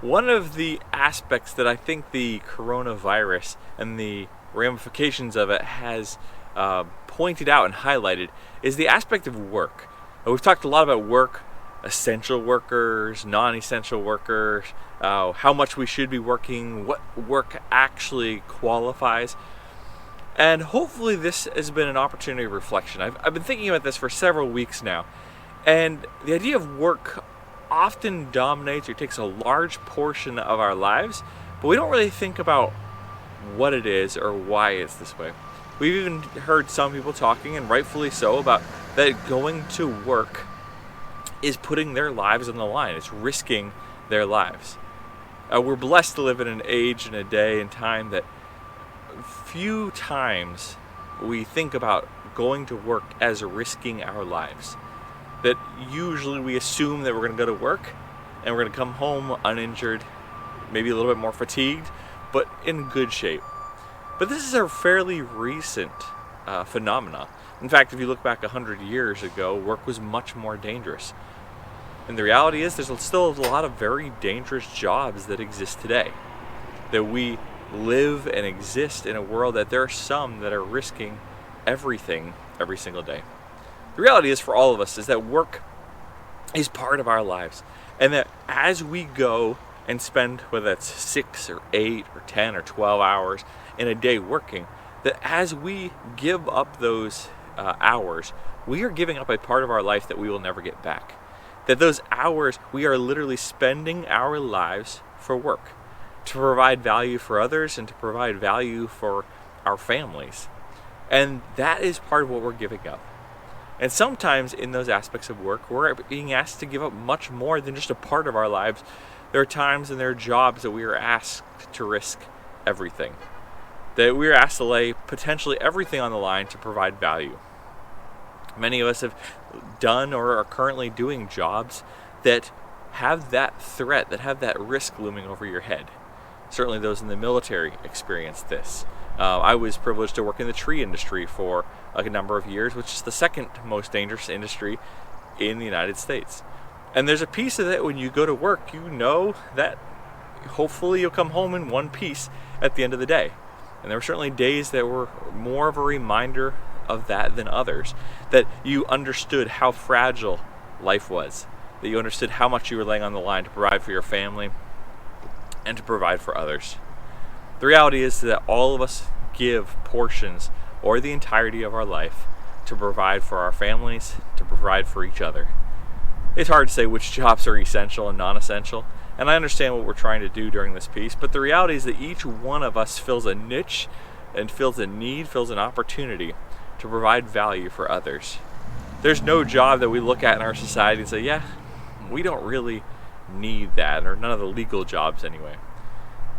One of the aspects that I think the coronavirus and the ramifications of it has pointed out and highlighted is the aspect of work. We've talked a lot about work, essential workers, non-essential workers, how much we should be working, what work actually qualifies. And hopefully this has been an opportunity of reflection. I've been thinking about this for several weeks now. And the idea of work often dominates or takes a large portion of our lives, but we don't really think about what it is or why it's this way. We've even heard some people talking, and rightfully so, about that going to work is putting their lives on the line. It's risking their lives. We're blessed to live in an age and a day and time that few times we think about going to work as risking our lives. That usually we assume that we're going to go to work and we're going to come home uninjured, maybe a little bit more fatigued, but in good shape. But this is a fairly recent phenomena. In fact, if you look back 100 years ago, work was much more dangerous. And the reality is there's still a lot of very dangerous jobs that exist today. That we live and exist in a world that there are some that are risking everything every single day. The reality is for all of us is that work is part of our lives, and that as we go and spend, whether that's 6 or 8 or 10 or 12 hours in a day working, that as we give up those hours, we are giving up a part of our life that we will never get back. That those hours, we are literally spending our lives for work, to provide value for others and to provide value for our families. And that is part of what we're giving up. And sometimes in those aspects of work, we're being asked to give up much more than just a part of our lives. There are times and there are jobs that we are asked to risk everything. That we are asked to lay potentially everything on the line to provide value. Many of us have done or are currently doing jobs that have that threat, that have that risk looming over your head. Certainly those in the military experience this. I was privileged to work in the tree industry for a number of years, which is the second most dangerous industry in the United States. And there's a piece of it when you go to work, you know that hopefully you'll come home in one piece at the end of the day. And there were certainly days that were more of a reminder of that than others, that you understood how fragile life was, that you understood how much you were laying on the line to provide for your family and to provide for others. The reality is that all of us give portions or the entirety of our life to provide for our families, to provide for each other. It's hard to say which jobs are essential and non-essential, and I understand what we're trying to do during this piece, but the reality is that each one of us fills a niche and fills a need, fills an opportunity to provide value for others. There's no job that we look at in our society and say, yeah, we don't really need that, or none of the legal jobs anyway.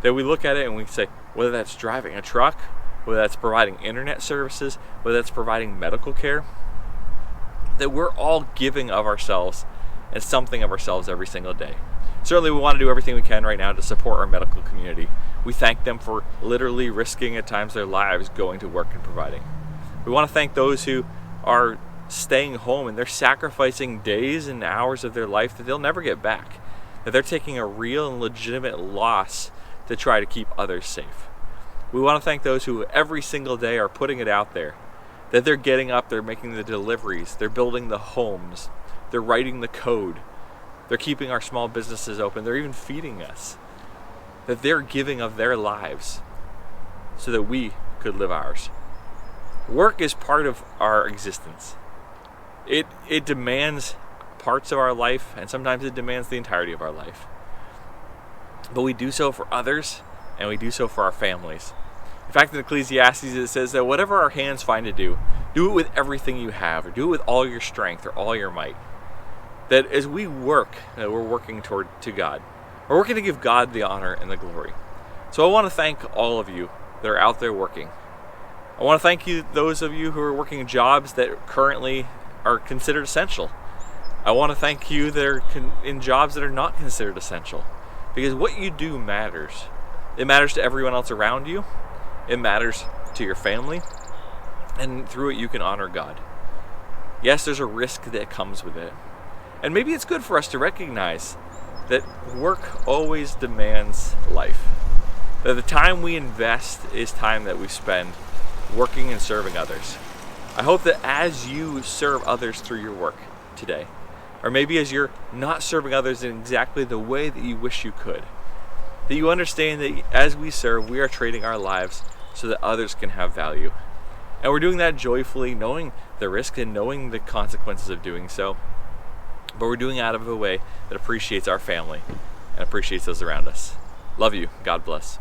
That we look at it and we say, whether that's driving a truck, whether that's providing internet services, whether that's providing medical care, that we're all giving of ourselves and something of ourselves every single day. Certainly we want to do everything we can right now to support our medical community. We thank them for literally risking at times their lives going to work and providing. We want to thank those who are staying home and they're sacrificing days and hours of their life that they'll never get back. That they're taking a real and legitimate loss to try to keep others safe. We want to thank those who every single day are putting it out there. That they're getting up, they're making the deliveries, they're building the homes, they're writing the code, they're keeping our small businesses open, they're even feeding us. That they're giving of their lives so that we could live ours. Work is part of our existence. It demands parts of our life, and sometimes it demands the entirety of our life. But we do so for others, and we do so for our families. In fact, in Ecclesiastes it says that whatever our hands find to do it with everything you have, or do it with all your strength, or all your might. That as we work, that we're working to God. We're working to give God the honor and the glory. So I want to thank all of you that are out there working. I want to thank you, those of you who are working jobs that currently are considered essential. I want to thank you that are in jobs that are not considered essential. Because what you do matters. It matters to everyone else around you. It matters to your family. And through it you can honor God. Yes, there's a risk that comes with it. And maybe it's good for us to recognize that work always demands life. That the time we invest is time that we spend working and serving others. I hope that as you serve others through your work today, or maybe as you're not serving others in exactly the way that you wish you could, that you understand that as we serve, we are trading our lives so that others can have value. And we're doing that joyfully, knowing the risk and knowing the consequences of doing so. But we're doing it out of a way that appreciates our family and appreciates those around us. Love you. God bless.